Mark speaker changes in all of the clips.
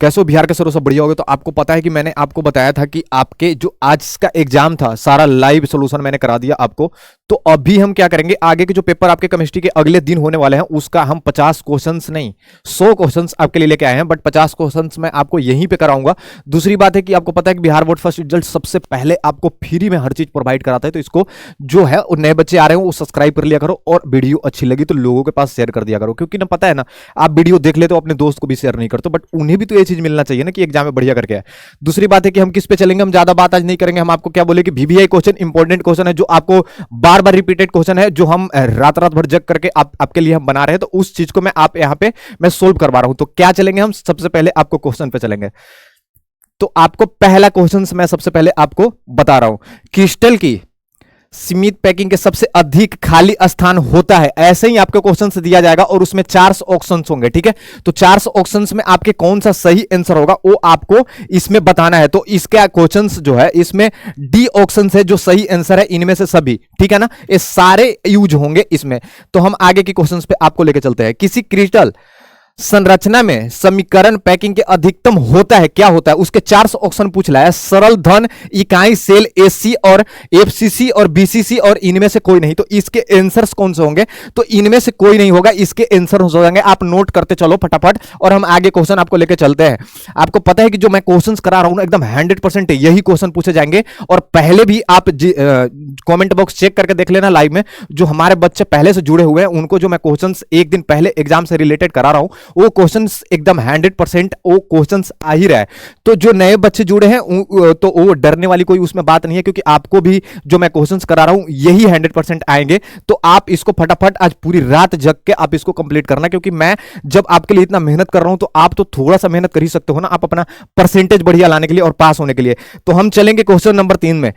Speaker 1: कैसे हो बिहार के सर, सब बढ़िया हो गए। तो आपको पता है कि मैंने आपको बताया था कि आपके जो आज का एग्जाम था सारा लाइव सॉल्यूशन मैंने करा दिया आपको। तो अभी हम क्या करेंगे, आगे के जो पेपर आपके केमिस्ट्री के अगले दिन होने वाले हैं उसका हम 50 क्वेश्चंस नहीं 100 क्वेश्चंस आपके लिए लेके आए हैं, बट 50 क्वेश्चंस मैं आपको यहीं पे कराऊंगा। दूसरी बात है कि आपको पता है कि बिहार बोर्ड फर्स्ट रिजल्ट सबसे पहले आपको फ्री में हर चीज प्रोवाइड कराता है। तो इसको जो है नए बच्चे आ रहे हो वो सब्सक्राइब कर लिया करो, और वीडियो अच्छी लगी तो लोगों के पास शेयर कर दिया करो, क्योंकि ना पता है ना, आप वीडियो देख लेते हो अपने दोस्त को भी शेयर नहीं करते, बट उन्हें भी तो ये चीज मिलना चाहिए ना कि एग्जाम में बढ़िया करके आए। दूसरी बात है कि हम किस पे चलेंगे, हम ज्यादा बात आज नहीं करेंगे। हम आपको क्या बोले कि वीवीआई क्वेश्चन इंपॉर्टेंट क्वेश्चन है, जो आपको बार बार रिपीटेड क्वेश्चन है, जो हम रात रात भर जग करके आपके लिए हम बना रहे हैं। तो उस चीज को मैं आप यहां पे मैं सोल्व करवा रहा हूं। तो क्या चलेंगे, हम सबसे पहले आपको क्वेश्चन पे चलेंगे। तो आपको पहला क्वेश्चन मैं सबसे पहले आपको बता रहा हूं, क्रिस्टल की सीमित पैकिंग के सबसे अधिक खाली स्थान होता है, ऐसे ही आपको क्वेश्चन दिया जाएगा और उसमें 4 ऑप्शंस होंगे। ठीक है, तो 4 ऑप्शंस में आपके कौन सा सही आंसर होगा वो आपको इसमें बताना है। तो इसके क्वेश्चंस जो है इसमें डी ऑप्शन है जो सही आंसर है इनमें से सभी, ठीक है ना, ये सारे यूज होंगे इसमें। तो हम आगे के क्वेश्चन पे आपको लेकर चलते हैं। किसी क्रिस्टल संरचना में समीकरण पैकिंग के अधिकतम होता है, क्या होता है, उसके 4 ऑप्शन पूछ रहा है। सरल धन इकाई सेल एसी और एफसीसी और बीसीसी और इनमें से कोई नहीं। तो इसके आंसर्स कौन से होंगे, तो इनमें से कोई नहीं होगा, इसके आंसर हो जाएंगे। आप नोट करते चलो फटाफट और हम आगे क्वेश्चन आपको लेकर चलते हैं। आपको पता है कि जो मैं क्वेश्चन करा रहा हूं ना एकदम 100% यही क्वेश्चन पूछे जाएंगे। और पहले भी आप कमेंट बॉक्स चेक करके देख लेना लाइव में, जो हमारे बच्चे पहले से जुड़े हुए हैं उनको जो मैं क्वेश्चन एक दिन पहले एग्जाम से रिलेटेड करा रहा हूं वो क्वेश्चंस एकदम 100% वो क्वेश्चंस आ ही रहा है। तो जो नए बच्चे जुड़े हैं तो वो डरने वाली कोई उसमें बात नहीं है, क्योंकि आपको भी जो मैं क्वेश्चंस करा रहा हूं यही 100% आएंगे। तो आप इसको फटाफट आज पूरी रात जग के आप इसको कंप्लीट करना, क्योंकि मैं जब आपके लिए इतना मेहनत कर रहा हूं तो आप तो थोड़ा सा मेहनत कर ही सकते हो ना, आप अपना परसेंटेज बढ़िया लाने के लिए और पास होने के लिए। तो हम चलेंगे क्वेश्चन नंबर 3 में।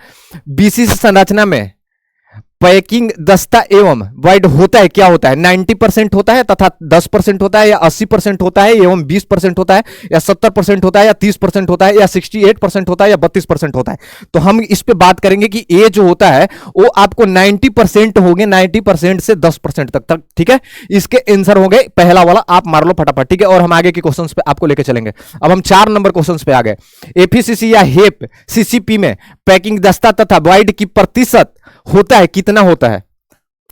Speaker 1: बीसीसी संरचना में पैकिंग दस्ता एवं वाइड होता है, क्या होता है, 90% होता है तथा 10% होता है, या 80% होता है एवं 20% होता है, या 70% होता है, या 30% होता है, या 68% होता है, या 32% होता है। तो हम इस पे बात करेंगे कि ए जो होता है वो आपको 90% होंगे, 90% से 10% तक। ठीक है, इसके आंसर होंगे पहला वाला, आप मार लो फटाफट। ठीक है, और हम आगे के क्वेश्चंस पे आपको लेके चलेंगे। अब हम 4 नंबर क्वेश्चंस पे आ गए। एफीसीसी या हेप सीसीपी में पैकिंग दस्ता तथा वाइड की प्रतिशत होता है, कितना होता है,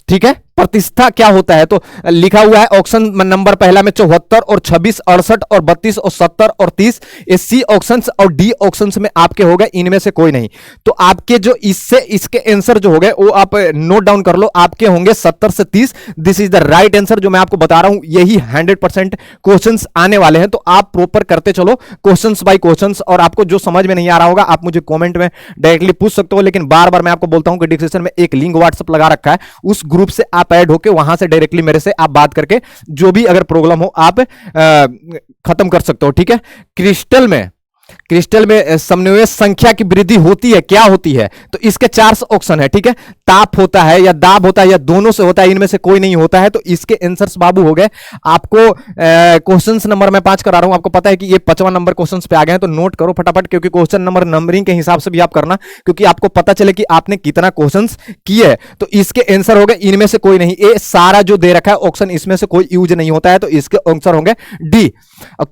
Speaker 1: ठीक है, प्रतिष्ठा क्या होता है। तो लिखा हुआ है ऑप्शन नंबर पहला में 74 और 26 68 और 32 और 70 और 30, ये सी ऑप्शंस और डी ऑप्शंस में आपके हो गए, इनमें से कोई नहीं। तो आपके जो इससे इसके आंसर जो हो गए वो आप नोट डाउन कर लो, आपके होंगे 70 से 30। This is the right answer जो मैं आपको बता रहा हूं, यही 100% क्वेश्चंस आने वाले हैं। तो आप प्रॉपर करते चलो क्वेश्चंस बाय क्वेश्चंस, और आपको जो समझ में नहीं आ रहा होगा आप मुझे कॉमेंट में डायरेक्टली पूछ सकते हो। लेकिन बार बार मैं आपको बोलता हूं कि डिस्क्रिप्शन में एक लिंक व्हाट्सएप लगा रखा है, उस ग्रुप से आप ऐड होके वहां से डायरेक्टली मेरे से आप बात करके जो भी अगर प्रॉब्लम हो आप खत्म कर सकते हो। ठीक है, क्रिस्टल में समन्वय संख्या की वृद्धि होती है, क्या होती है, तो इसके 4 ऑप्शन है। ठीक है, ताप होता है या दाब होता है या दोनों से होता है, इनमें से कोई नहीं होता है। तो इसके आंसर्स बाबू हो गए। आपको क्वेश्चंस नंबर मैं 5 करा रहा हूं, आपको पता है कि ये 55 नंबर क्वेश्चंस पे आ गए हैं। तो नोट करो फटाफट, क्योंकि क्वेश्चन नंबर नंबरिंग के हिसाब से भी आप करना, क्योंकि आपको पता चले कि आपने कितना क्वेश्चंस किए है। तो इसके आंसर हो गए, इनमें से कोई नहीं। ये सारा जो दे रखा है ऑप्शन इसमें से कोई यूज नहीं होता है, तो इसके आंसर होंगे डी।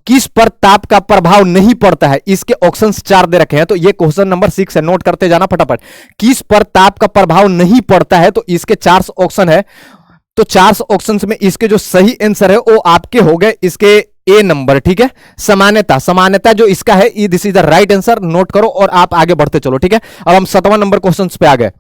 Speaker 1: किस पर ताप का प्रभाव नहीं पड़ता है, इसके ऑप्शंस 4 दे रखे हैं। तो ये क्वेश्चन नंबर 6 है, नोट करते जाना फटाफट। किस पर ताप का प्रभाव नहीं पड़ता है, तो इसके 4 ऑप्शन है। तो 4 ऑप्शंस में इसके जो सही आंसर है वो आपके हो गए इसके ए नंबर। ठीक है, समानता जो इसका है, this is the right answer, note करो और आप आगे बढ़ते चलो। ठीक है, अब हम 7वां नंबर क्वेश्चन पे आ गए।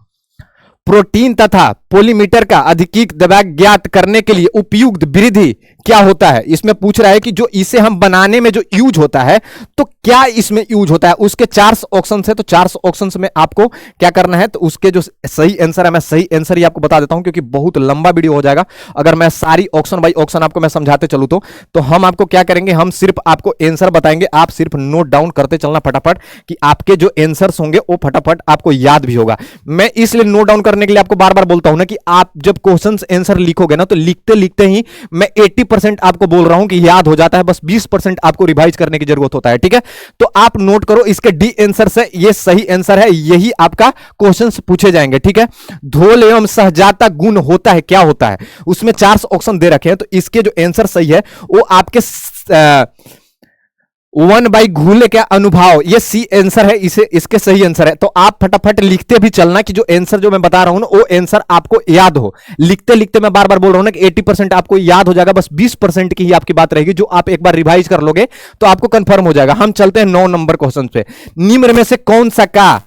Speaker 1: प्रोटीन तथा पॉलीमीटर का अधिक दबाव ज्ञात करने के लिए उपयुक्त विधि क्या होता है। इसमें पूछ रहा है कि जो इसे हम बनाने में जो यूज होता है तो क्या इसमें यूज होता है। उसके 4 ऑप्शंस है, तो 4 ऑप्शंस में आपको क्या करना है, तो उसके जो सही आंसर है मैं सही आंसर ही आपको बता देता हूं, क्योंकि बहुत लंबा वीडियो हो जाएगा अगर मैं सारी ऑप्शन बाई ऑप्शन आपको मैं समझाते चलूं। तो हम आपको क्या करेंगे, हम सिर्फ आपको आंसर बताएंगे, आप सिर्फ नोट डाउन करते चलना फटाफट, कि आपके जो आंसर्स होंगे वो फटाफट आपको याद भी होगा। मैं इसलिए नोट डाउन करने के लिए आपको बार बार बोलता हूं ना कि आप जब क्वेश्चंस आंसर लिखोगे ना, तो लिखते लिखते ही मैं 80% आपको बोल रहा हूं कि याद हो जाता है, बस 20% आपको रिवाइज करने की जरूरत होता है। ठीक है, तो आप नोट करो, इसके डी आंसर से ये सही आंसर है, यही आपका क्वेश्चंस पूछे जाएंगे। ठीक है, धोल एवं सहजाता गुण होता है, क्या होता है, उसमें 4 ऑप्शन दे रखे हैं। तो इसके जो आंसर सही है वो आपके वन बाई घूले क्या अनुभाव, ये सी आंसर है, इसे इसके सही आंसर है। तो आप फटाफट लिखते भी चलना कि जो आंसर जो मैं बता रहा हूं ना वो आंसर आपको याद हो। लिखते लिखते मैं बार बार बोल रहा हूं ना कि 80% आपको याद हो जाएगा, बस 20% की ही आपकी बात रहेगी जो आप एक बार रिवाइज कर लोगे तो आपको कंफर्म हो जाएगा। हम चलते हैं 9 नंबर क्वेश्चन पे। निम्न में से कौन सा का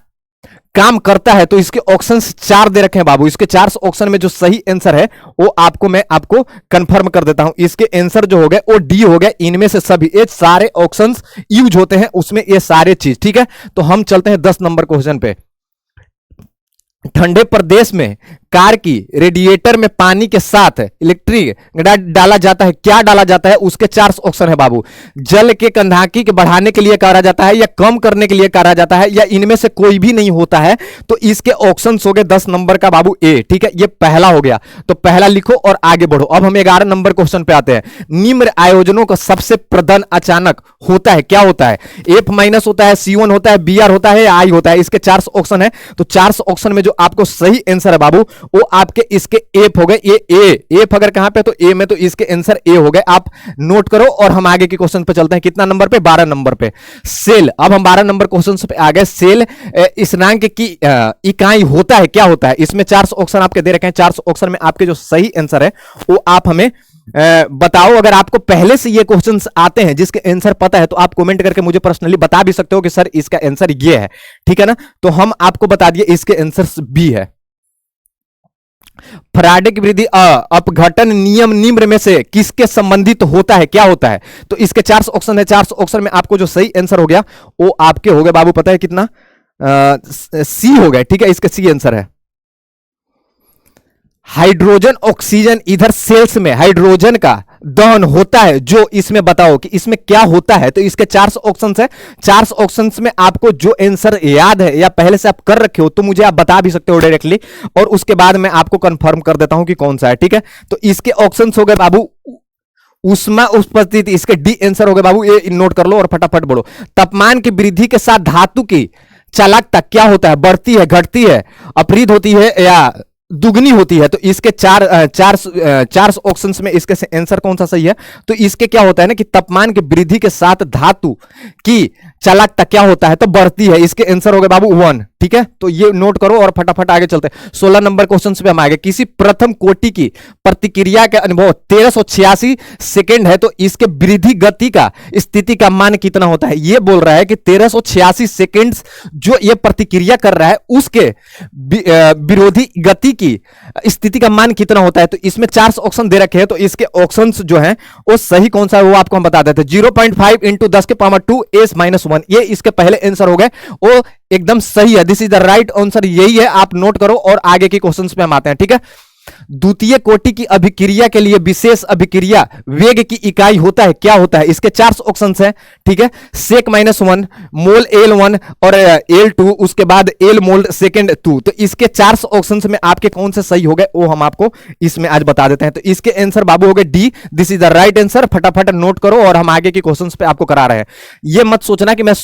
Speaker 1: काम करता है, तो इसके ऑप्शंस 4 दे रखे हैं बाबू। इसके 4 ऑप्शन में जो सही आंसर है वो मैं आपको कंफर्म कर देता हूं। इसके आंसर जो हो गए वो डी हो गए। इनमें से सभी ये सारे ऑप्शंस यूज होते हैं उसमें, ये सारे चीज ठीक है। तो हम चलते हैं 10 नंबर क्वेश्चन पे। ठंडे प्रदेश में कार की रेडिएटर में पानी के साथ इलेक्ट्रिक डाला जाता है, क्या डाला जाता है? उसके 4 ऑप्शन है बाबू। जल के कंधाकी के बढ़ाने के लिए करा जाता है, या कम करने के लिए करा जाता है, या इनमें से कोई भी नहीं होता है। तो इसके ऑप्शंस हो गए 10 नंबर का बाबू ए, ठीक है। ये पहला हो गया, तो पहला लिखो और आगे बढ़ो। अब हम 11 नंबर क्वेश्चन पे आते हैं। निम्न आयोजनों का सबसे प्रधान अचानक होता है, क्या होता है? F- होता है, C1 होता है, BR होता है, आई होता है। इसके 4 ऑप्शन है, तो 4 ऑप्शन में जो आपको सही आंसर है बाबू वो आपके इसके एफ हो गए। ये एफ अगर कहां पे, तो ए में, तो इसके आंसर ए हो गए। आप नोट करो और हम आगे के क्वेश्चन पे चलते हैं। कितना नंबर पे? 12 नंबर पे। सेल, अब हम 12 नंबर क्वेश्चन पे आ गए। सेल स्थिरांक की इकाई होता है, क्या होता है? इसमें 4 ऑप्शन आपके दे रखे हैं। 4 ऑप्शन में आपके जो सही आंसर है वो आप हमें बताओ। अगर आपको पहले से ये क्वेश्चंस आते हैं जिसके आंसर पता है तो आप कमेंट करके मुझे पर्सनली बता भी सकते हो कि सर इसका आंसर ये है, ठीक है ना। तो हम आपको बता दिए इसके आंसर बी है। फैराडे की वृद्धि अपघटन नियम निम्न में से किसके संबंधित होता है, क्या होता है? तो इसके 4 ऑप्शन है। 4 ऑप्शन में आपको जो सही आंसर हो गया वो आपके हो गए बाबू, पता है कितना? सी हो गए, ठीक है। इसका सी आंसर है। हाइड्रोजन ऑक्सीजन, इधर सेल्स में हाइड्रोजन का दहन होता है, जो इसमें बताओ कि इसमें क्या होता है। तो इसके 4 ऑप्शंस है। 4 ऑप्शंस में आपको जो आंसर याद है या पहले से आप कर रखे हो तो मुझे आप बता भी सकते हो डायरेक्टली, और उसके बाद मैं आपको कंफर्म कर देता हूं कि कौन सा है, ठीक है। तो इसके ऑप्शंस हो गए बाबू उष्मा उपस्थिति, इसके डी आंसर हो गए बाबू। ये नोट कर लो और फटाफट बोलो। तापमान की वृद्धि के साथ धातु की चालकता क्या होता है? बढ़ती है, घटती है, अपरिद होती है या दुगनी होती है? तो इसके 4 ऑप्शंस में इसके आंसर कौन सा सही है? तो इसके क्या होता है ना कि तापमान की वृद्धि के साथ धातु की चालकता क्या होता है? तो बढ़ती है। इसके आंसर हो गए बाबू 1, ठीक है। तो ये नोट करो और फटाफट आगे चलते हैं। 16 नंबर क्वेश्चन पे हम आगे। किसी प्रथम कोटि की प्रतिक्रिया का अनुभव 1386 सेकेंड है, तो इसके वृद्धि गति का स्थिति का मान कितना होता है? ये बोल रहा है कि 1386 सेकेंड जो ये प्रतिक्रिया कर रहा है उसके विरोधी गति की स्थिति का मान कितना होता है? तो इसमें 4 ऑप्शन दे रखे हैं, तो इसके ऑप्शंस जो हैं वो सही कौन सा है वो आपको हम बता देते हैं। 0.5 इंटू 10 के पावर 2 S-1, ये इसके पहले आंसर हो गए, वो एकदम सही है। This is the right answer, यही है। आप नोट करो और आगे के क्वेश्चंस पे हम आते हैं, ठीक है। द्वितीय कोटि की अभिक्रिया के लिए विशेष अभिक्रिया वेग की इकाई होता है, क्या होता है? इसके 4 ऑप्शंस हैं, ठीक है। सेक -1, मोल L1 और L2, उसके बाद L मोल सेकेंड 2। तो इसके 4 ऑप्शंस में आपके कौन से सही हो गए वो हम आपको इसमें आज बता देते हैं। तो इसके आंसर बाबू हो गए D, this is the right answer. फटाफट नोट करो और हम आगे के क्वेश्चंस पे आपको करा रहे हैं। ये मत सोचना कि मैं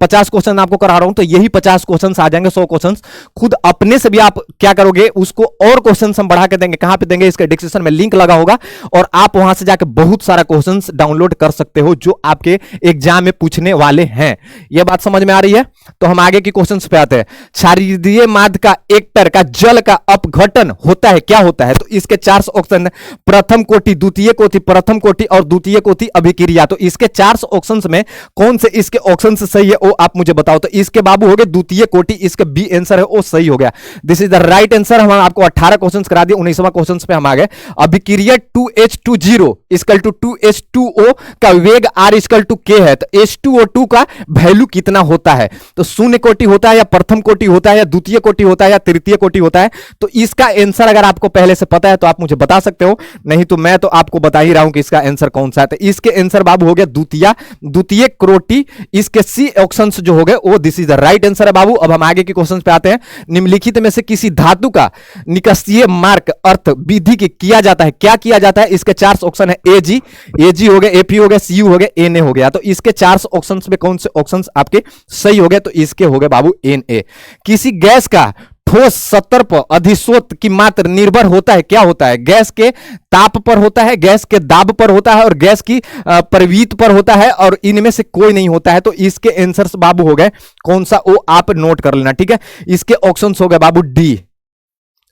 Speaker 1: 50 क्वेश्चन आपको करा रहा हूं तो यही 50 क्वेश्चन आ जाएंगे, 100 क्वेश्चन। खुद अपने से भी आप क्या करोगे, उसको और क्वेश्चन हम बढ़ा के देंगे। कहां पे देंगे? इसके डिस्क्रिप्शन में लिंक लगा होगा और आप वहां से जाकर बहुत सारा क्वेश्चंस डाउनलोड कर सकते हो जो आपके एग्जाम में पूछने वाले हैं। यह बात समझ में आ रही है? तो हम आगे की क्वेश्चंस पे आते हैं। क्षारीय माध्य का एक्टर का जल का अपघटन होता है, क्या होता है? तो इसके 4 ऑप्शन है। प्रथम कोटि, द्वितीय कोटि, प्रथम कोटि और द्वितीय कोटि अभिक्रिया। तो इसके 4 ऑप्शंस में कौन से इसके ऑप्शन सही है वो आप मुझे बताओ। तो इसके बाबू हो गए द्वितीय कोटि, इसका बी आंसर है वो सही हो गया। This is the right answer. हम आपको 18 क्वेश्चन करा दिए, 19वां क्वेश्चन पे हम आ गए। अभिक्रिया 2H20 इक्वल टू 2H2O का वेग R इक्वल टू K है, तो H2O2 का वैल्यू कितना होता है? तो शून्य कोटि होता है या प्रथम कोटि होता है या द्वितीय कोटि होता है या तृतीय कोटि होता है? तो इसका आंसर अगर आपको पहले से पता है तो आप मुझे बता सकते हो, नहीं तो मैं तो आपको बता ही रहा हूं कि इसका आंसर कौन सा है। तो इसके आंसर बाबू हो गया द्वितीय कोटि। इसके सी ऑप्शंस जो हो गए वो this is the right answer है बाबू। अब हम आगे के क्वेश्चन पे आते हैं। निम्नलिखित में से किसी धातु का निकासीय मार्ग अर्थ विधि की किया जाता है, क्या किया जाता है? इसके 4 ऑप्शन है। एजी हो गया, एपी हो गया, सीयू हो गया, एनए हो गया। तो इसके 4 ऑप्शंस में कौन से ऑप्शंस आपके सही हो गए? तो इसके हो गए बाबू एनए। किसी गैस का ठोस सतह पर अधिशोत की मात्रा निर्भर होता है, क्या होता है? गैस के ताप पर होता है, गैस के दाब पर होता है और गैस की प्रवृत्ति पर होता है, और इनमें से कोई नहीं होता है। तो इसके आंसर्स बाबू हो गए कौन सा, वो आप नोट कर लेना, ठीक है। इसके ऑप्शंस हो गए बाबू डी।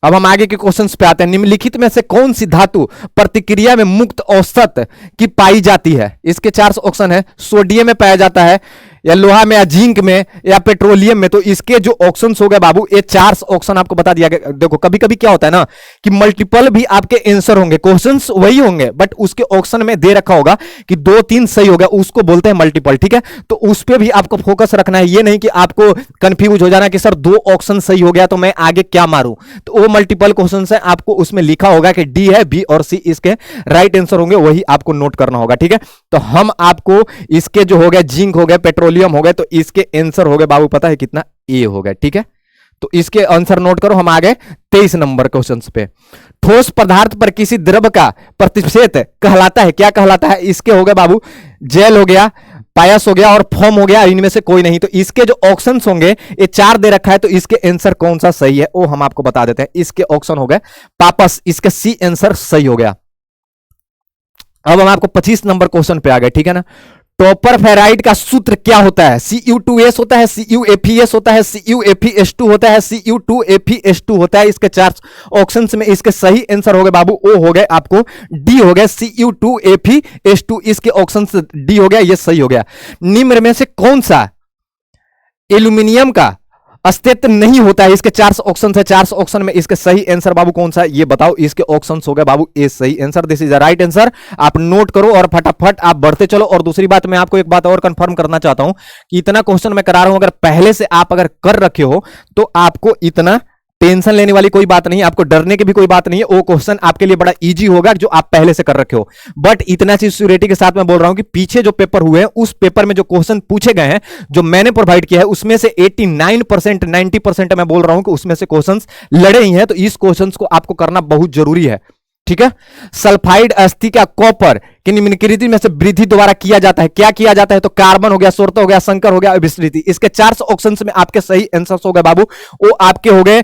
Speaker 1: अब हम आगे के क्वेश्चंस पे आते हैं। निम्नलिखित में से कौन सी धातु प्रतिक्रिया में मुक्त औसत की पाई जाती है? इसके चार ऑप्शन है। सोडियम में पाया जाता है, या लोहा में, या जिंक में, या पेट्रोलियम में। तो इसके जो ऑप्शंस हो गए बाबू, ये चार ऑप्शन आपको बता दिया गया। देखो कभी कभी क्या होता है ना कि मल्टीपल भी आपके आंसर होंगे, क्वेश्चंस वही होंगे, बट उसके ऑप्शन में दे रखा होगा कि 2-3 सही होगा, उसको बोलते हैं मल्टीपल, ठीक है। तो उस पर भी आपको फोकस रखना है, ये नहीं कि आपको कंफ्यूज हो जाना कि सर 2 ऑप्शन सही हो गया तो मैं आगे क्या मारूं। तो वो मल्टीपल क्वेश्चन है, आपको उसमें लिखा होगा कि डी है, बी और सी इसके राइट आंसर होंगे, वही आपको नोट करना होगा, ठीक है। तो हम आपको इसके जो हो गए जिंक हो गए, पेट्रोलियम हो गए, तो इसके आंसर हो गए बाबू पता है कितना, ए हो गए, ठीक है। तो इसके आंसर नोट करो। हम आ गए 23 नंबर क्वेश्चन पे। ठोस पदार्थ पर किसी द्रव का प्रतिशत कहलाता है, क्या कहलाता है? इसके हो गए बाबू जेल हो गया, पायस हो गया और फॉर्म हो गया, इनमें से कोई नहीं। तो इसके जो ऑप्शंस होंगे ये 4 दे रखा है, तो इसके आंसर कौन सा सही है वो हम आपको बता देते हैं। इसके ऑप्शन हो गए पापस, इसके सी आंसर सही हो गया। अब हम आपको 25 नंबर क्वेश्चन पे आ गए, ठीक है ना। टॉपर फेराइड का सूत्र क्या होता है? Cu2S होता है, CuFeS होता है, CuFeS2 होता है, Cu2FeS2 होता है। इसके 4 ऑप्शंस में इसके सही आंसर हो गए बाबू, ओ हो गए आपको डी हो गया, Cu2FeS2। इसके ऑप्शंस डी हो गया, ये सही हो गया। निम्न में से कौन सा एल्यूमिनियम का अस्तित्व नहीं होता है? इसके 4 ऑप्शन है, 4 ऑप्शन में इसके सही आंसर बाबू कौन सा, ये बताओ। इसके ऑप्शन हो गए बाबू ए सही answer, this is the right answer. आप नोट करो और फटाफट आप बढ़ते चलो। और दूसरी बात, मैं आपको एक बात और कंफर्म करना चाहता हूं कि इतना क्वेश्चन मैं करा रहा हूं, अगर पहले से आप अगर कर रखे हो तो आपको इतना टेंशन लेने वाली कोई बात नहीं है, आपको डरने की भी कोई बात नहीं है। वो क्वेश्चन आपके लिए बड़ा इजी होगा जो आप पहले से कर रखे हो। बट इतना चीज श्योरिटी के साथ मैं बोल रहा हूं कि पीछे जो पेपर हुए हैं उस पेपर में जो क्वेश्चन पूछे गए हैं, जो मैंने प्रोवाइड किया है, उसमें से 89% 90% मैं बोल रहा हूं कि उसमें से क्वेश्चन लड़े ही हैं। तो इस क्वेश्चन को आपको करना बहुत जरूरी है, ठीक है। सल्फाइड अस्थि का कॉपर कि निम्नलिखित में से वृद्धि द्वारा किया जाता है, क्या किया जाता है? तो कार्बन हो गया, सोर्तो हो गया, संकर हो गया, अभिस्मृति। इसके 4 ऑप्शंस में आपके सही आंसर हो गए बाबू, वो आपके हो गए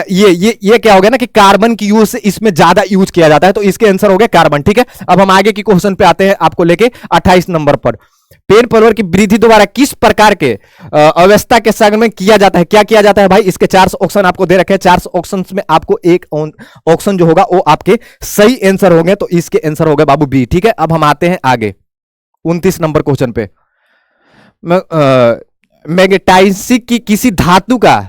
Speaker 1: ये क्या हो गया ना कि कार्बन की यूज इसमें ज्यादा यूज किया जाता है, तो इसके आंसर हो गए कार्बन, ठीक है। अब हम आगे की क्वेश्चन पे आते हैं आपको लेके 28 नंबर पर। पेड़ परिवार की वृद्धि द्वारा किस प्रकार के अवस्था के संगमन किया जाता है, क्या किया जाता है भाई? इसके 4 ऑप्शन आपको दे रखे हैं, 4 ऑप्शन में आपको एक ऑप्शन जो होगा वो आपके सही आंसर होंगे, तो इसके आंसर हो गए बाबू बी, ठीक है। अब हम आते हैं आगे 29 नंबर क्वेश्चन पे। मैग्नेटाइजिंग की किसी धातु का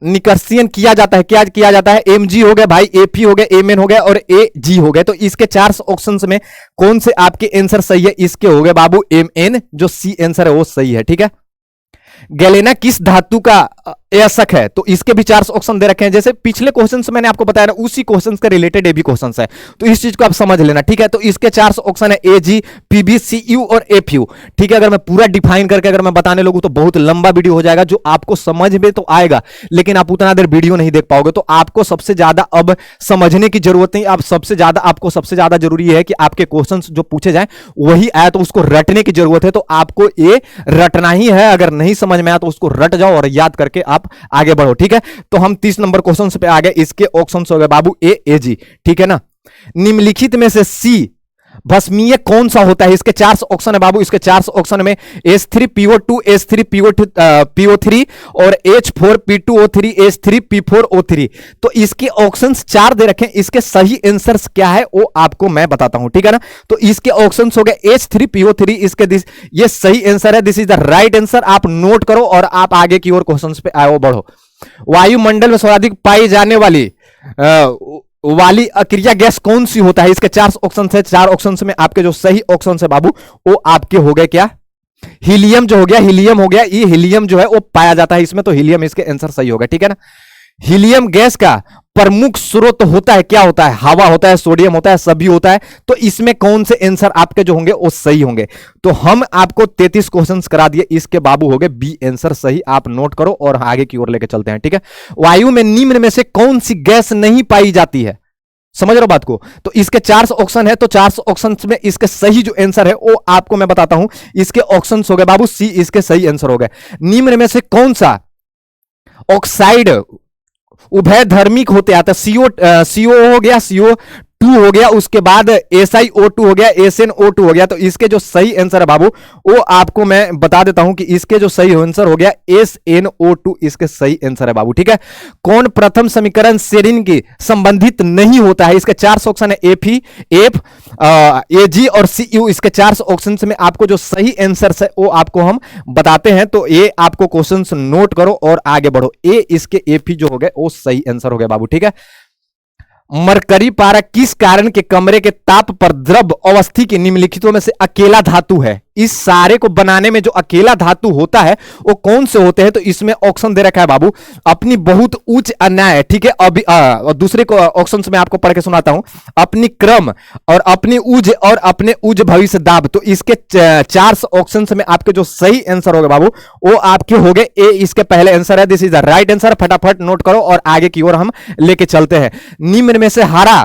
Speaker 1: निष्कर्षण किया जाता है, क्या किया जाता है? Mg हो गया भाई, Fe हो गया, Mn हो गया और Ag हो गया। तो इसके 4 ऑप्शंस में कौन से आपके आंसर सही है? इसके हो गए बाबू Mn, जो सी आंसर है वो सही है, ठीक है। गैलेना किस धातु का अयस्क है? तो इसके भी 4 ऑप्शन दे रखे हैं, जैसे पिछले क्वेश्चन से मैंने आपको बताया ना, उसी क्वेश्चन के रिलेटेड ये भी क्वेश्चन है, तो इस चीज को आप समझ लेना, ठीक है। तो इसके 4 ऑप्शन है Ag, Pb, Cu और Fu, ठीक है। अगर मैं पूरा डिफाइन करके अगर मैं बताने लगूं तो बहुत लंबा वीडियो हो जाएगा, जो आपको समझ में तो आएगा लेकिन आप उतना देर वीडियो नहीं देख पाओगे। तो आपको सबसे ज्यादा अब समझने की जरूरत नहीं, आप आपको सबसे ज्यादा जरूरी है कि आपके क्वेश्चन जो पूछे जाए वही आए, तो उसको रटने की जरूरत है। तो आपको ये रटना ही है, अगर नहीं समझ में आया तो उसको रट जाओ और याद करके आप आगे बढ़ो, ठीक है। तो हम 30 नंबर क्वेश्चन पे आ गए, इसके ऑप्शन हो गए बाबू Ag, ठीक है ना। निम्नलिखित में से सी भस्मीय कौन सा होता है? इसके 4 ऑप्शन है बाबू, इसके 4 ऑप्शन में H3PO2, H3PO3 और H4P2O3, H3P4O3। तो इसके ऑप्शंस 4 दे रखे हैं, इसके सही आंसर्स क्या है वो आपको मैं बताता हूं, ठीक है ना। तो इसके ऑप्शंस हो गए H3PO3, इसके ये सही आंसर है, this is the right answer. आप नोट करो और आप आगे की ओर क्वेश्चंस पे आओ, बढ़ो। वायुमंडल में सर्वाधिक पाई जाने वाली अक्रिया गैस कौन सी होता है? इसके 4 ऑप्शन है, 4 ऑप्शन में आपके जो सही ऑप्शन है बाबू वो आपके हो गए क्या? हीलियम जो हो गया, हीलियम हो गया, ये हीलियम जो है वो पाया जाता है इसमें, तो हीलियम इसके आंसर सही होगा, ठीक है ना। हीलियम गैस का प्रमुख स्रोत होता है, क्या होता है? हवा होता है, सोडियम होता है, सभी होता है। तो इसमें कौन से आंसर आपके जो होंगे वो सही होंगे? तो हम आपको 33 क्वेश्चंस करा दिए, इसके बाबू हो गए बी आंसर सही। आप नोट करो और आगे की ओर लेके चलते हैं, ठीक है। वायु में निम्न में से कौन सी गैस नहीं पाई जाती है? समझ रहे हो बात को? तो इसके 4 ऑप्शन है, तो 4 ऑप्शन में इसके सही जो आंसर है वो आपको मैं बताता हूं। इसके ऑप्शन हो गए बाबू सी, इसके सही आंसर हो गए। निम्न में से कौन सा ऑक्साइड उभय धर्मिक होते आता, सीओ हो गया, CO2 हो गया, उसके बाद SiO2 हो गया, SnO2 हो गया। तो इसके जो सही आंसर है बाबू वो आपको मैं बता देता हूं कि इसके जो सही आंसर हो गया SnO2 इसके सही आंसर है बाबू, ठीक है। कौन प्रथम समीकरण सेरीन की संबंधित नहीं होता है? इसके 4 ऑप्शन है, Fe, F, Ag और Cu। इसके 4 ऑप्शन में आपको जो सही आंसर है वो आपको हम बताते हैं। तो ये आपको क्वेश्चन नोट करो और आगे बढ़ो। ए इसके Fe जो हो गए वो सही आंसर हो गया बाबू, ठीक है। मरकरी पारा किस कारण के कमरे के ताप पर द्रव अवस्थी के निम्नलिखितों में से अकेला धातु है? इस सारे को बनाने में जो अकेला धातु होता है वो कौन से होते हैं? तो इसमें ऑप्शन दे रखा है बाबू, अपनी बहुत उच्च अन्याय, ठीक है। अभी दूसरे को ऑप्शन में आपको पढ़ के सुनाता हूं, अपनी क्रम और अपनी उज और अपने उज भविष्य दाब। तो इसके 4 ऑप्शन में आपके जो सही आंसर हो गए बाबू वो आपके हो गए ए इसके पहले आंसर है। This is the right answer. फटाफट नोट करो और आगे की ओर हम लेके चलते हैं। निम्न में से हारा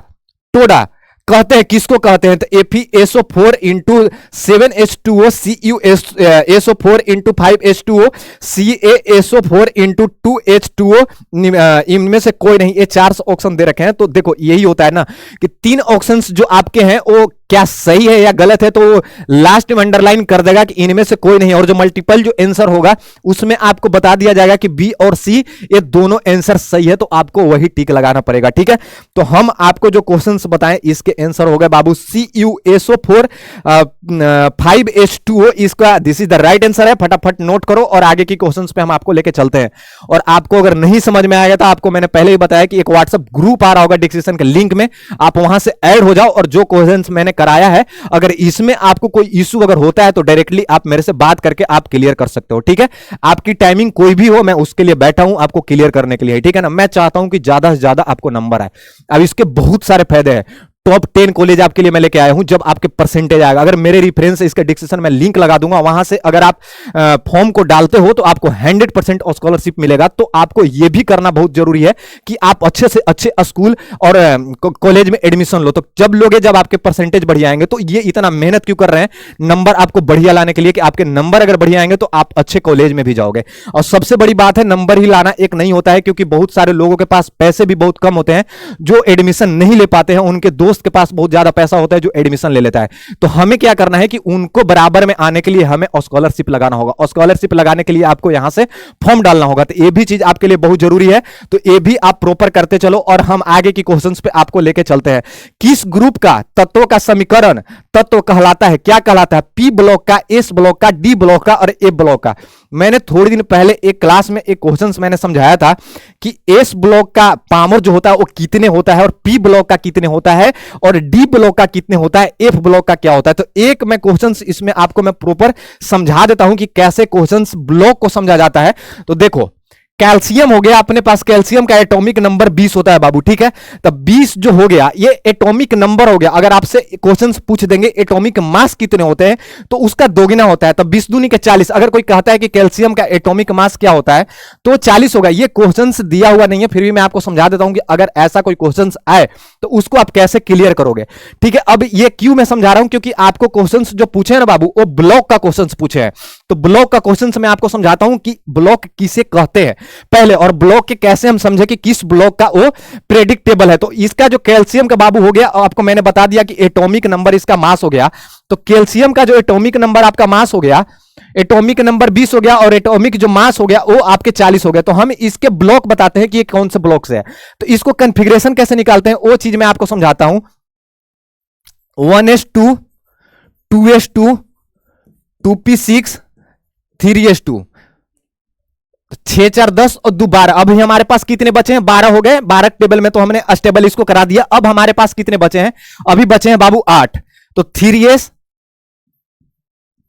Speaker 1: टोडा कहते हैं किसको कहते हैं? तो FeSO4 into 7H2O, CuSO4 into 5H2O, CaSO4 into 2H2O। इनमें से कोई नहीं। ये 4 ऑप्शन दे रखे हैं। तो देखो यही होता है ना कि 3 ऑप्शंस जो आपके हैं वो क्या सही है या गलत है, तो लास्ट में अंडरलाइन कर देगा कि इनमें से कोई नहीं। और जो मल्टीपल जो आंसर होगा उसमें आपको बता दिया जाएगा कि बी और सी ये दोनों आंसर सही है, तो आपको वही टिक लगाना पड़ेगा, ठीक है। तो हम आपको जो क्वेश्चंस बताएं इसके आंसर हो गए बाबू CuSO4 5H2O। इसका this is the right answer है। फटाफट नोट करो और आगे की क्वेश्चंस पे हम आपको लेके चलते हैं। और आपको अगर नहीं समझ में आएगा तो आपको मैंने पहले ही बताया कि एक व्हाट्सएप ग्रुप आ रहा होगा डिस्क्रिप्शन के लिंक में, आप वहां से ऐड हो जाओ और जो क्वेश्चंस मैंने कराया है अगर इसमें आपको कोई इशू अगर होता है तो डायरेक्टली आप मेरे से बात करके आप क्लियर कर सकते हो, ठीक है। आपकी टाइमिंग कोई भी हो मैं उसके लिए बैठा हूं आपको क्लियर करने के लिए, ठीक है ना। मैं चाहता हूं कि ज्यादा से ज्यादा आपको नंबर आए। अब इसके बहुत सारे फायदे हैं। टॉप 10 कॉलेज आपके लिए मैं लेके आया हूं जब आपके परसेंटेज आएगा। अगर मेरे रेफरेंस इसके डिस्क्रिप्शन में लिंक लगा दूंगा, वहां से अगर आप फॉर्म को डालते हो तो आपको 100% स्कॉलरशिप मिलेगा। तो आपको यह भी करना बहुत जरूरी है कि आप अच्छे से अच्छे स्कूल और कॉलेज में एडमिशन लो। तो जब लोगे जब आपके परसेंटेज बढ़िया आएंगे, तो ये इतना मेहनत क्यों कर रहे हैं नंबर आपको बढ़िया लाने के लिए कि आपके नंबर अगर बढ़िया आएंगे तो आप अच्छे कॉलेज में भी जाओगे। और सबसे बड़ी बात है नंबर ही लाना एक नहीं होता है, क्योंकि बहुत सारे लोगों के पास पैसे भी बहुत कम होते हैं जो एडमिशन नहीं ले पाते हैं। उनके दोस्त के पास बहुत ज्यादा पैसा होता है जो एडमिशन ले लेता है। तो हमें क्या करना है कि उनको बराबर में आने के लिए हमें स्कॉलरशिप लगाना होगा। स्कॉलरशिप लगाने के लिए आपको यहां से फॉर्म डालना होगा। तो ये भी चीज आपके लिए बहुत जरूरी है। तो ये भी आप प्रॉपर करते चलो और हम आगे की क्वेश्चंस पे आपको लेके चलते हैं। किस ग्रुप का तत्वों का समीकरण तत्व कहलाता है? क्या कहलाता है? पी ब्लॉक का, एस ब्लॉक का, डी ब्लॉक का और ए ब्लॉक का। मैंने थोड़ी दिन पहले एक क्लास में एक क्वेश्चंस मैंने समझाया था कि एस ब्लॉक का पावर जो होता है वो कितने होता है और पी ब्लॉक का कितने होता है और डी ब्लॉक का कितने होता है, एफ ब्लॉक का क्या होता है। तो एक मैं क्वेश्चंस इसमें आपको मैं प्रॉपर समझा देता हूं कि कैसे क्वेश्चंस ब्लॉक को समझा जाता है। तो देखो कैल्शियम हो गया अपने पास, कैल्शियम का एटॉमिक नंबर 20 होता है बाबू, ठीक है। तो 20 जो हो गया ये एटॉमिक नंबर हो गया। अगर आपसे क्वेश्चंस पूछ देंगे एटॉमिक मास कितने होते हैं तो उसका दोगुना होता है। तो 20 दूनी के 40। अगर कोई कहता है कि कैल्शियम का एटॉमिक मास क्या होता है तो 40 होगा। ये क्वेश्चंस दिया हुआ नहीं है, फिर भी मैं आपको समझा देता हूं कि अगर ऐसा कोई क्वेश्चंस आए तो उसको आप कैसे क्लियर करोगे, ठीक है। अब ये क्यों मैं समझा रहा हूं, क्योंकि आपको क्वेश्चंस जो पूछे ना बाबू वो ब्लॉक का क्वेश्चंस पूछे हैं। तो ब्लॉक का क्वेश्चंस मैं आपको समझाता हूं कि ब्लॉक किसे कहते हैं पहले, और ब्लॉक के कैसे हम समझे कि किस ब्लॉक का वो प्रेडिक्टेबल है। तो इसका जो कैल्शियम का बाबू हो गया, आपको मैंने बता दिया कि एटॉमिक नंबर इसका मास हो गया। तो कैल्शियम का जो एटॉमिक नंबर आपका मास हो गया, एटॉमिक नंबर 20 हो गया और एटॉमिक जो मास हो गया वो आपके 40 हो गया। तो हम इसके ब्लॉक बताते हैं कि ये कौन से ब्लॉक से है। तो इसको कॉन्फ़िगरेशन कैसे निकालते हैं वो चीज मैं आपको समझाता हूं। 1s2 2s2 2p6 3s2 6 4 10 और 2 12। अभी हमारे पास कितने बचे हैं? 12 हो गए। 12 टेबल में तो हमने अस्टेबल इसको करा दिया। अब हमारे पास कितने बचे हैं? अभी बचे हैं बाबू 8। तो 3s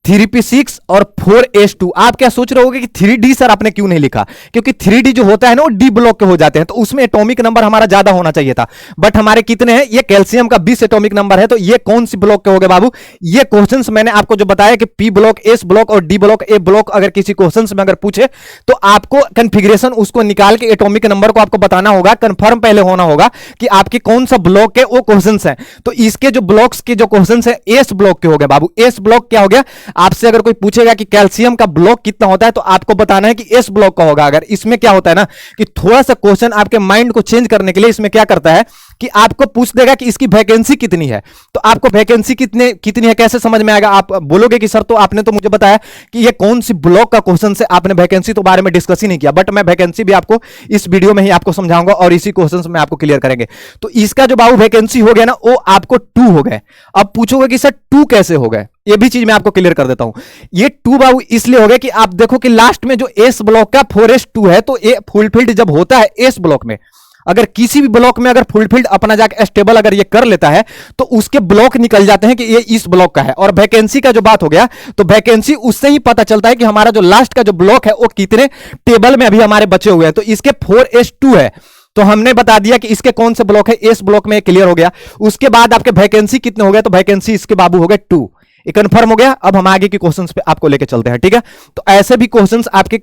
Speaker 1: 3p6 और 4s2। आप क्या सोच रहे होगे कि 3d सर आपने क्यों नहीं लिखा? क्योंकि 3d जो होता है ना वो डी ब्लॉक के हो जाते हैं, तो उसमें एटॉमिक नंबर हमारा ज्यादा होना चाहिए था। बट हमारे कितने हैं? ये कैल्शियम का 20 एटॉमिक नंबर है। तो ये कौन सी ब्लॉक के हो गए बाबू? ये क्वेश्चंस मैंने आपको जो बताया कि पी ब्लॉक, एस ब्लॉक और डी ब्लॉक, ए ब्लॉक अगर किसी क्वेश्चंस में अगर पूछे तो आपको कॉन्फ़िगरेशन उसको निकाल के एटॉमिक नंबर को आपको बताना होगा। कंफर्म पहले होना होगा कि आपके कौन सा ब्लॉक के वो क्वेश्चंस है। तो इसके जो ब्लॉक्स के जो क्वेश्चंस है एस ब्लॉक के हो गए बाबू। एस ब्लॉक क्या हो गया? आपसे अगर कोई पूछेगा कि कैल्शियम का ब्लॉक कितना होता है तो आपको बताना है कि एस ब्लॉक का होगा। अगर इसमें क्या होता है ना कि थोड़ा सा क्वेश्चन आपके माइंड को चेंज करने के लिए इसमें क्या करता है कि आपको पूछ देगा कि इसकी वैकेंसी कितनी है। तो आपको वैकेंसी कितनी है कैसे समझ में आएगा? आप बोलोगे कि सर तो आपने तो मुझे बताया कि ये कौन सी ब्लॉक का क्वेश्चन है, आपने वैकेंसी तो बारे में डिस्कस ही नहीं किया। बट मैं वैकेंसी भी आपको इस वीडियो में ही आपको समझाऊंगा और इसी क्वेश्चन में आपको क्लियर करेंगे। तो इसका जो बाबू वैकेंसी हो गया ना वो आपको 2 हो गए। अब पूछोगे कि सर 2 कैसे हो गए, ये भी चीज मैं आपको क्लियर कर देता हूं। ये 2 बाबू इसलिए हो गया कि आप देखो कि लास्ट में जो एस ब्लॉक का 4s2 है, तो ये फुलफिल्ड जब होता है एस ब्लॉक में, अगर किसी भी ब्लॉक में अगर फुलफिल्ड अपना जाकर स्टेबल अगर ये कर लेता है तो उसके ब्लॉक निकल जाते हैं कि ये इस ब्लॉक का है। और वैकेंसी का जो बात हो गया तो वैकेंसी उससे ही पता चलता है कि हमारा जो लास्ट का जो ब्लॉक है वो कितने टेबल में अभी हमारे बचे हुए हैं। तो इसके 4s2 है, तो हमने बता दिया कि इसके कौन से ब्लॉक है, एस ब्लॉक में क्लियर हो गया। उसके बाद आपके वैकेंसी कितने हो गए, तो वैकेंसी इसके बाबू हो गए 2। ये कंफर्म हो गया। अब हम आगे के क्वेश्चंस पे आपको लेके चलते हैं, ठीक है। तो ऐसे भी क्वेश्चंस आपके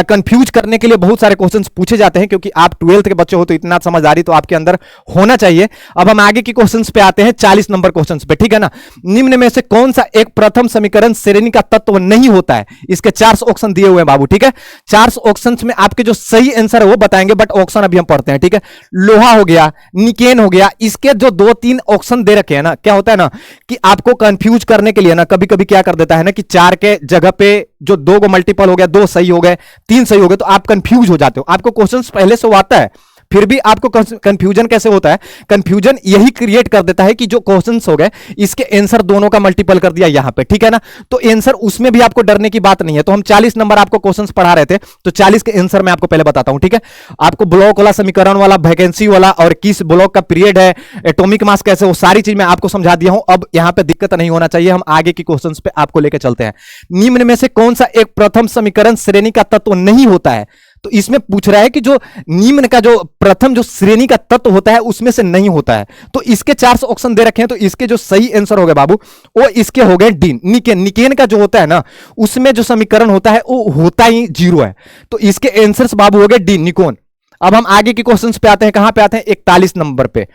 Speaker 1: कंफ्यूज करने के लिए बहुत सारे क्वेश्चंस पूछे जाते हैं, क्योंकि आप 12th के बच्चे हो तो इतना समझदारी तो आपके अंदर होना चाहिए। अब हम आगे के क्वेश्चंस पे आते हैं, 40 नंबर क्वेश्चंस पे, ठीक है ना। निम्न में से कौन सा एक प्रथम समीकरण श्रेणी का तत्व नहीं होता है? इसके 4 ऑप्शन दिए हुए हैं बाबू, ठीक है। 4 ऑप्शंस में आपके जो सही आंसर है वो बताएंगे, बट ऑप्शन अभी हम पढ़ते हैं, ठीक है। लोहा हो गया, निकेन हो गया, इसके जो 2-3 ऑप्शन दे रखे हैं ना, क्या होता है ना कि आपको कंफ्यूज करने के लिए ना कभी कभी क्या कर देता है ना कि 4 के जगह पे जो 2 को मल्टीपल हो गया, 2 सही हो गए, 3 सही हो गए, तो आप कंफ्यूज हो जाते हो। आपको क्वेश्चंस पहले से वो आता है, फिर भी आपको कंफ्यूजन कैसे होता है? कंफ्यूजन यही क्रिएट कर देता है कि जो क्वेश्चंस हो गए इसके आंसर दोनों का मल्टीपल कर दिया यहां पे, ठीक है ना। तो आंसर उसमें भी आपको डरने की बात नहीं है। तो हम 40 नंबर आपको क्वेश्चंस पढ़ा रहे थे, तो 40 के आंसर मैं आपको पहले बताता हूं, ठीक है। आपको ब्लॉक वाला, समीकरण वाला, वैकेंसी वाला और किस ब्लॉक का पीरियड है, एटॉमिक मास कैसे, वो सारी चीज मैं आपको समझा दिया हूं। अब यहां पे दिक्कत नहीं होना चाहिए। हम आगे की क्वेश्चंस पे आपको लेकर चलते हैं। निम्न में से कौन सा एक प्रथम समीकरण श्रेणी का तत्व नहीं होता है? तो इसमें पूछ रहा है कि जो निम्न का जो प्रथम जो श्रेणी का तत्व होता है उसमें से नहीं होता है। तो इसके 4 ऑप्शन दे रखे हैं, तो इसके जो सही आंसर हो गए बाबू वो इसके हो गए डी, निकेन। निकेन का जो होता है ना उसमें जो समीकरण होता है वो होता ही 0 है। तो इसके आंसर्स बाबू हो गए डी, निकोन। अब हम आगे के क्वेश्चंस पे आते हैं। कहां पे आते हैं? 41 नंबर पे।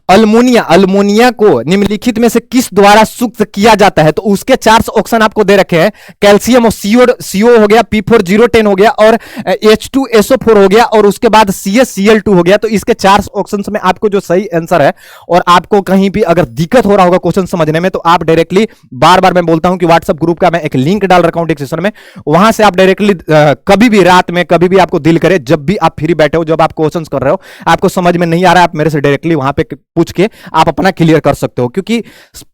Speaker 1: अल्मोनिया को निम्नलिखित में से किस द्वारा सूक्त किया जाता है? तो उसके 4 ऑप्शन आपको दे रखे हैं। कैल्शियम और CO हो गया, P4O10 हो गया और H2SO4 हो गया और उसके बाद CaCl2 हो गया। तो इसके 4 ऑप्शन में आपको जो सही आंसर है, और आपको कहीं भी अगर दिक्कत हो रहा होगा क्वेश्चन समझने में, तो आप डायरेक्टली, बार बार मैं बोलता हूं कि व्हाट्सएप ग्रुप का मैं एक लिंक डाल रखा हूं डिस्क्रिप्शन में, वहां से आप डायरेक्टली कभी भी रात में, कभी भी आपको दिल करे, जब भी आप फ्री बैठे हो, जब आप क्वेश्चन कर रहे हो, आपको समझ में नहीं आ रहा है, आप मेरे से डायरेक्टली वहां पे पूछ के आप अपना क्लियर कर सकते हो। क्योंकि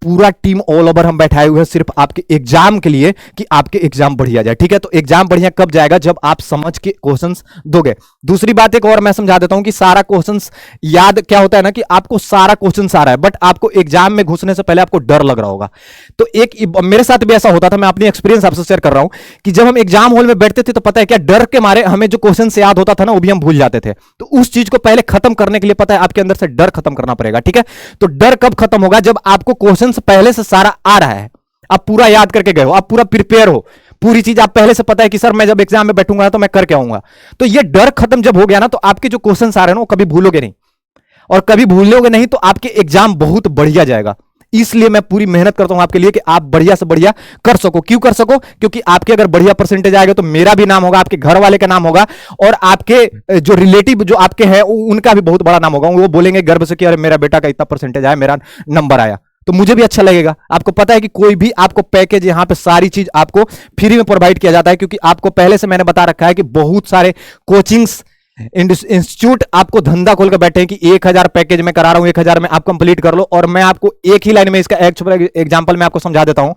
Speaker 1: पूरा टीम ऑल ओवर हम बैठाए हुए हैं सिर्फ आपके एग्जाम के लिए, कि आपके एग्जाम बढ़िया जाए, ठीक है। तो एग्जाम बढ़िया कब जाएगा? जब आप समझ के क्वेश्चंस दोगे। दूसरी बात एक और मैं समझा देता हूं कि सारा क्वेश्चंस याद क्या होता है ना कि आपको सारा क्वेश्चंस आ रहा है, बट आपको एग्जाम में घुसने से पहले आपको डर लग रहा होगा। तो एक मेरे साथ भी ऐसा होता था, मैं अपनी एक्सपीरियंस आपसे शेयर कर रहा हूं कि जब हम एग्जाम हॉल में बैठते थे तो पता है क्या, डर के मारे हमें जो क्वेश्चन याद होता था ना वो भी हम भूल जाते थे। तो उस चीज को पहले खत्म करने के लिए पता है आपके अंदर से डर खत्म करना पड़ेगा, ठीक है। तो डर कब खत्म होगा? जब आपको क्वेश्चन पहले से सारा आ रहा है, आप पूरा याद करके गए हो, आप पूरा प्रिपेयर हो, पूरी चीज आप पहले से पता है कि सर मैं जब एग्जाम में बैठूंगा तो मैं करके आऊंगा। तो ये डर खत्म जब हो गया ना, तो आपके जो क्वेश्चन आ रहे हैं ना वो कभी भूलोगे नहीं, और कभी भूलोगे नहीं तो आपके एग्जाम बहुत बढ़िया जाएगा। इसलिए मैं पूरी मेहनत करता हूं आपके लिए कि आप बढ़िया से बढ़िया कर सको। क्यों कर सको? क्योंकि आपके अगर बढ़िया परसेंटेज आएगा तो मेरा भी नाम होगा, आपके घर वाले का नाम होगा, और आपके जो रिलेटिव जो आपके हैं उनका भी बहुत बड़ा नाम होगा। वो बोलेंगे गर्व से कि अरे मेरा बेटा का इतना परसेंटेज आया, मेरा नंबर आया, तो मुझे भी अच्छा लगेगा। आपको पता है कि कोई भी आपको पैकेज, यहां पे सारी चीज आपको फ्री में प्रोवाइड किया जाता है, क्योंकि आपको पहले से मैंने बता रखा है कि बहुत सारे कोचिंग्स इंस्टीट्यूट आपको धंधा खोल कर बैठे हैं कि 1000 पैकेज में करा रहा हूं, 1000 में आप कंप्लीट कर लो। और मैं आपको एक ही लाइन में इसका एग्जांपल मैं आपको समझा देता हूं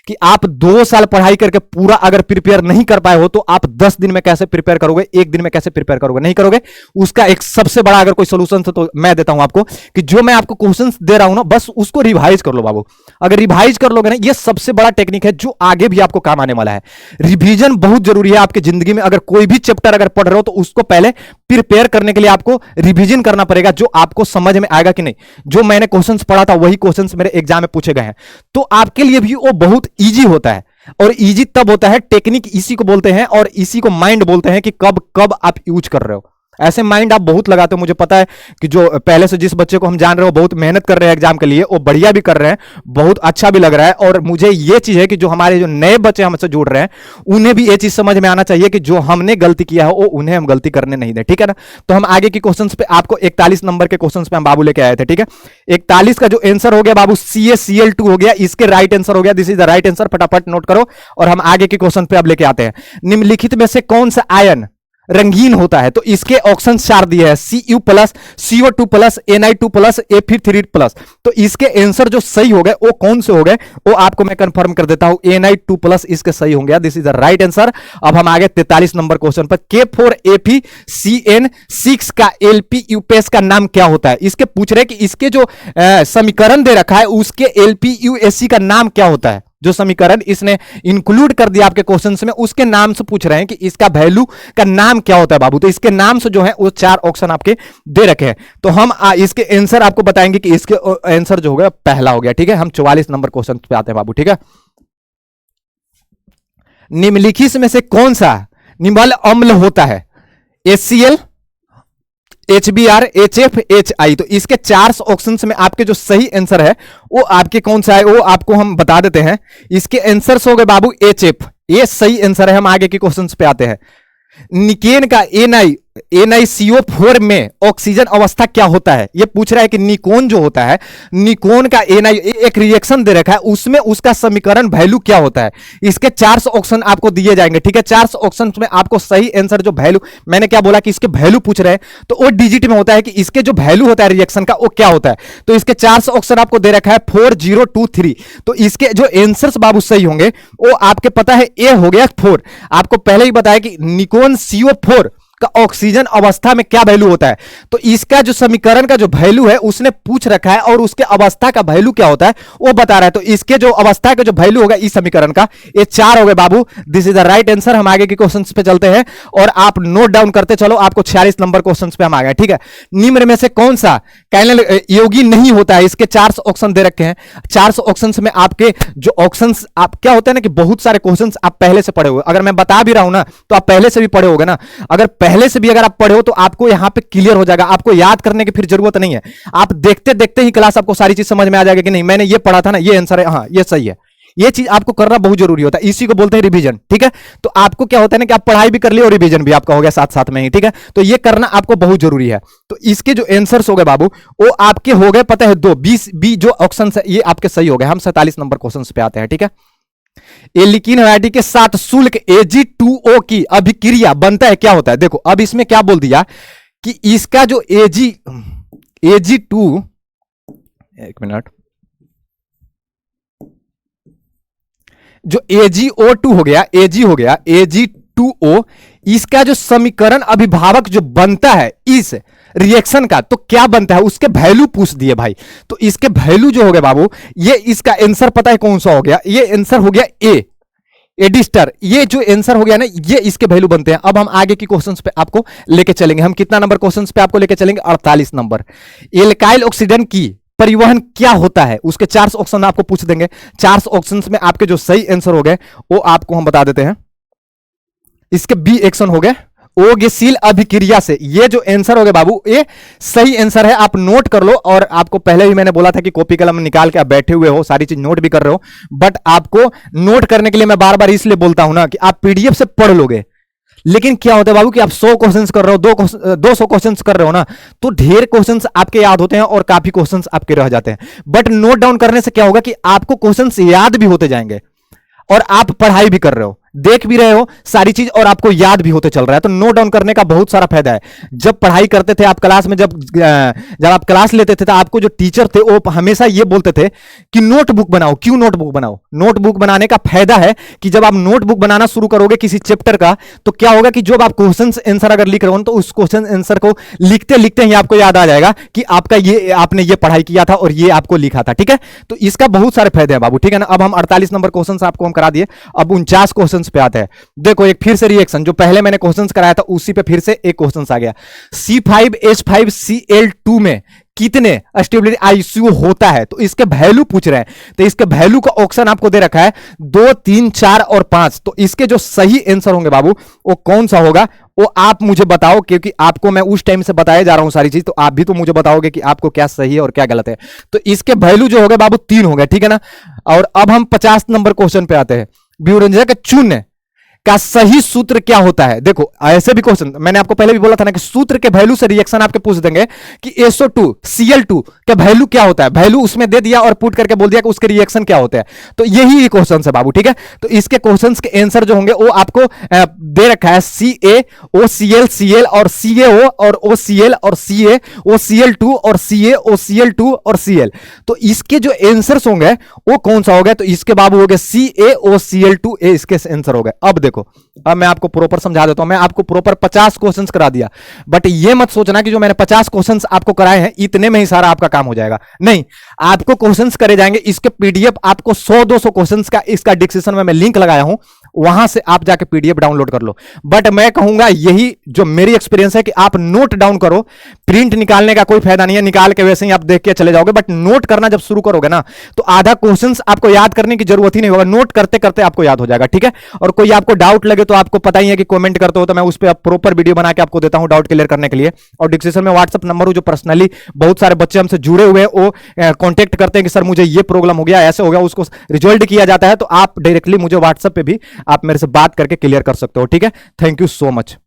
Speaker 1: कि आप 2 साल पढ़ाई करके पूरा अगर प्रिपेयर नहीं कर पाए हो तो आप 10 दिन में कैसे प्रिपेयर करोगे, 1 दिन में कैसे प्रिपेयर करोगे? नहीं करोगे। उसका एक सबसे बड़ा अगर कोई सोल्यूशन तो मैं देता हूं आपको कि जो मैं आपको क्वेश्चंस दे रहा हूं ना, बस उसको रिवाइज कर लो बाबू। अगर रिवाइज कर लोगे ना, ये सबसे बड़ा टेक्निक है जो आगे भी आपको काम आने वाला है। रिवीजन बहुत जरूरी है आपकी जिंदगी में। अगर कोई भी चैप्टर अगर पढ़ रहे हो तो उसको पहले प्रिपेयर करने के लिए आपको रिवीजन करना पड़ेगा, जो आपको समझ में आएगा कि नहीं। जो मैंने क्वेश्चंस पढ़ा था वही क्वेश्चंस मेरे एग्जाम में पूछे गए हैं, तो आपके लिए भी वो बहुत इजी होता है। और इजी तब होता है, टेक्निक इसी को बोलते हैं और इसी को माइंड बोलते हैं कि कब कब आप यूज कर रहे हो। ऐसे माइंड आप बहुत लगाते हो, मुझे पता है कि जो पहले से जिस बच्चे को हम जान रहे हो बहुत मेहनत कर रहे हैं एग्जाम के लिए, वो बढ़िया भी कर रहे हैं, बहुत अच्छा भी लग रहा है। और मुझे ये चीज है कि जो हमारे जो नए बच्चे हमसे जुड़ रहे हैं उन्हें भी ये चीज समझ में आना चाहिए कि जो हमने गलती किया है वो उन्हें हम गलती करने नहीं दें, ठीक है ना। तो हम आगे के क्वेश्चंस पे आपको 41 नंबर के क्वेश्चंस पे हम बाबू लेके आए थे, ठीक है। 41 का जो आंसर हो गया बाबू CaCl2 हो गया, इसके राइट आंसर हो गया, this is the right answer, फटाफट नोट करो। और हम आगे के क्वेश्चन पे अब लेके आते हैं। निम्नलिखित में से कौन सा आयन रंगीन होता है? तो इसके ऑप्शन 4 दिए हैं, Cu plus, CO2 plus, Na2 plus, Fe3 plus. तो इसके आंसर जो सही हो गए वो कौन से हो गए वो आपको मैं कंफर्म कर देता हूं, Na2 प्लस इसके सही हो गया, this is the right answer. अब हम आगे 43 नंबर क्वेश्चन पर, K4FeCN6 का LPUPS का नाम क्या होता है? इसके पूछ रहे कि इसके जो समीकरण दे रखा है उसके LPUSC का नाम क्या होता है? जो समीकरण इसने इंक्लूड कर दिया आपके क्वेश्चंस में उसके नाम से पूछ रहे हैं कि इसका वैल्यू का नाम क्या होता है बाबू। तो इसके नाम से जो है वो 4 ऑप्शन आपके दे रखे हैं। तो हम इसके आंसर आपको बताएंगे कि इसके आंसर जो हो गया पहला हो गया, ठीक है। हम 44 नंबर क्वेश्चन पे आते हैं बाबू, ठीक है। निम्नलिखित में से कौन सा निम्न अम्ल होता है? HCl, HBr, HF, HI। तो इसके 4 ऑप्शंस में आपके जो सही आंसर है वो आपके कौन सा है वो आपको हम बता देते हैं। इसके आंसर्स हो गए बाबू HF, ये सही आंसर है। हम आगे के क्वेश्चंस पे आते हैं। निकेन का NiCO4 में ऑक्सीजन अवस्था क्या होता है? ये पूछ रहा है कि निकोन जो होता है, निकोन का Na एक रिएक्शन दे रखा है उसमें उसका समीकरण वैल्यू क्या होता है? इसके 4 ऑप्शन आपको दिए जाएंगे, ठीक है। 4 ऑप्शन में आपको सही आंसर जो वैल्यू, मैंने क्या बोला कि इसके वैल्यू पूछ रहे हैं तो वो डिजिट में होता है कि इसके जो वैल्यू होता है रिएक्शन का वो क्या होता है। तो इसके 4 ऑप्शन आपको दे रखा है 4023। तो इसके जो आंसर्स बाबू सही होंगे वो आपके पता है ए हो गया 4। आपको पहले ही बताया कि निकोन CO4 का ऑक्सीजन अवस्था में क्या वैल्यू होता है। तो इसका जो समीकरण का जो वैल्यू है उसने पूछ रखा है और उसके अवस्था का वैल्यू क्या होता है वो बता रहा है। तो इसके जो अवस्था का जो वैल्यू होगा इस समीकरण का, ये 4 हो गए बाबू, this is the right answer. हम आगे के क्वेश्चंस पे चलते हैं और आप नोट डाउन करते चलो। आपको 46 नंबर क्वेश्चंस पे हम आ गए, ठीक है। निम्न में से कौन सा कैनल योगी नहीं होता है? इसके 4 ऑप्शन दे रखे हैं। 4 ऑप्शंस में आपके जो ऑप्शंस आप क्या होता है ना कि बहुत सारे क्वेश्चंस आप पहले से पढ़े हुए, अगर मैं बता भी रहा हूं ना तो आप पहले से भी पढ़े होगे ना। अगर पहले से भी अगर आप पढ़े हो तो आपको यहां पे क्लियर हो जाएगा, आपको याद करने की फिर जरूरत नहीं है। आप देखते देखते ही क्लास आपको सारी चीज समझ में आ जाएगी कि नहीं मैंने ये पढ़ा था ना, ये आंसर है, हाँ ये सही है। ये चीज आपको करना बहुत जरूरी होता है, इसी को बोलते हैं रिवीजन, ठीक है। तो आपको क्या होता है ना कि आप पढ़ाई भी कर लिए और रिवीजन भी आपका हो गया साथ साथ में ही, ठीक है। तो ये करना आपको बहुत जरूरी है। तो इसके जो आंसर्स हो गए बाबू वो आपके हो गए पता है 2, 20 बी जो ऑप्शन है ये आपके सही हो गए। हम 47 नंबर क्वेश्चन पे आते हैं, ठीक है। एल्किन हैलाइड के साथ शुल्क Ag2O की अभिक्रिया बनता है क्या होता है? देखो अब इसमें क्या बोल दिया कि इसका जो Ag2, एक मिनट, जो AgO2 हो गया, Ag हो गया Ag2O, इसका जो समीकरण अभिभावक जो बनता है इस रिएक्शन का तो क्या बनता है उसके वैल्यू पूछ दिए भाई। तो इसके वैल्यू जो हो गए बाबू, ये इसका आंसर पता है कौन सा हो गया? ये आंसर हो गया ए, एडिस्टर। ये जो आंसर हो गया ना ये इसके वैल्यू बनते हैं। अब हम आगे की क्वेश्चंस पे आपको लेके चलेंगे। हम कितना नंबर क्वेश्चंस पे आपको लेके चलेंगे? 48 नंबर। एल्काइल ऑक्सीडेंट की परिवहन क्या होता है? उसके 4 ऑप्शन आपको पूछ देंगे। 4 ऑप्शंस में आपके जो सही आंसर हो गए वो आपको हम बता देते हैं। इसके बी एक्शन हो गए ओगेसील अभिक्रिया से। ये जो आंसर हो गए बाबू ये सही आंसर है, आप नोट कर लो। और आपको पहले भी मैंने बोला था कि कॉपी कलम निकाल के आप बैठे हुए हो, सारी चीज नोट भी कर रहे हो, बट आपको नोट करने के लिए मैं बार बार इसलिए बोलता हूं ना कि आप पीडीएफ से पढ़ लोगे। लेकिन क्या होता है बाबू कि आप 100 क्वेश्चंस कर रहे हो, 200 क्वेश्चंस कर रहे हो ना, तो ढेर क्वेश्चंस आपके याद होते हैं और काफी क्वेश्चंस आपके रह जाते हैं। बट नोट डाउन करने से क्या होगा कि आपको क्वेश्चंस याद भी होते जाएंगे और आप पढ़ाई भी कर रहे हो, देख भी रहे हो सारी चीज और आपको याद भी होते चल रहा है। तो नोट डाउन करने का बहुत सारा फायदा है। जब पढ़ाई करते थे आप क्लास में, जब आप क्लास लेते थे तो आपको जो टीचर थे वो हमेशा ये बोलते थे कि नोटबुक बनाओ। क्यों नोटबुक बनाओ? नोटबुक बनाने का फायदा है कि जब आप नोटबुक बनाना शुरू करोगे किसी चैप्टर का तो क्या होगा कि जब आप क्वेश्चन आंसर अगर लिख रहे हो तो उस क्वेश्चन आंसर को लिखते लिखते ही आपको याद आ जाएगा कि आपका ये आपने ये पढ़ाई किया था और ये आपको लिखा था, ठीक है। तो इसका बहुत सारे फायदे हैं बाबू, ठीक है ना। अब हम 48 नंबर क्वेश्चन आपको हम करा दिए। अब 49 क्वेश्चन पे आते हैं। देखो एक फिर से रिएक्शन जो पहले मैंने क्वेश्चंस कराया था उसी पे फिर से एक क्वेश्चंस आ गया। C5H5Cl2 में कितने स्टेबिलिटी आईसीयू होता है? तो इसके वैल्यू पूछ रहे हैं। तो इसके वैल्यू का ऑप्शन आपको दे रखा है 2, 3, 4 और 5। तो इसके जो सही आंसर होंगे बाबू वो कौन सा होगा वो आप मुझे बताओ, क्योंकि आपको मैं उस टाइम से बताया जा रहा हूं सारी चीज, तो आप भी तो मुझे बताओगे कि आपको क्या सही है और क्या गलत है। तो इसके वैल्यू जो हो गए बाबू 3 हो गए, ठीक है ना। और अब हम 50 नंबर क्वेश्चन पे आते हैं। वियोरंजक चूर्ण का सही सूत्र क्या होता है। देखो ऐसे भी क्वेश्चन मैंने आपको पहले भी बोला था ना कि सूत्र के वैल्यू से रिएक्शन आपके पूछ देंगे कि SO2 Cl2 का वैल्यू क्या होता है, वैल्यू उसमें दे दिया और पुट करके बोल दिया कि उसके रिएक्शन क्या होते हैं। तो यही क्वेश्चन है बाबू, ठीक है। तो इसके क्वेश्चंस के आंसर जो होंगे वो आपको दे रखा है CaOCl Cl और CaO और OCl और CaOCl2 और CaOCl2 और Cl। तो इसके जो आंसर्स होंगे वो कौन सा हो गया, तो इसके बाबू हो गए CaOCl2 इसके आंसर हो गए। अब देखो, अब मैं आपको प्रॉपर समझा देता हूं। मैं आपको प्रॉपर 50 क्वेश्चंस करा दिया, बट ये मत सोचना कि जो मैंने 50 क्वेश्चंस आपको कराए हैं इतने में ही सारा आपका काम हो जाएगा। नहीं, आपको क्वेश्चंस करे जाएंगे। इसके पीडीएफ आपको 100-200 क्वेश्चंस का इसका डिस्क्रिप्शन में मैं लिंक लगाया हूं, वहां से आप जाके पीडीएफ डाउनलोड कर लो। बट मैं कहूंगा यही जो मेरी एक्सपीरियंस है कि आप नोट डाउन करो। प्रिंट निकालने का कोई फायदा नहीं है, निकाल के वैसे ही आप देख के चले जाओगे, बट नोट करना जब शुरू करोगे ना तो आधा क्वेश्चंस आपको याद करने की जरूरत ही नहीं होगा, नोट करते करते आपको याद हो जाएगा, ठीक है। और कोई आपको डाउट लगे तो आपको पता ही है कि कमेंट करते हो, तो मैं उस पर प्रॉपर वीडियो बना के आपको देता हूं डाउट क्लियर करने के लिए। और डिस्क्रिप्शन में व्हाट्सएप नंबर हो, जो पर्सनली बहुत सारे बच्चे हमसे जुड़े हुए हैं वो कॉन्टेक्ट करते हैं कि सर मुझे ये प्रॉब्लम हो गया, ऐसे हो गया, उसको रिजॉल्व किया जाता है। तो आप डायरेक्टली मुझे व्हाट्सएप पे भी आप मेरे से बात करके क्लियर कर सकते हो, ठीक है। Thank you so much.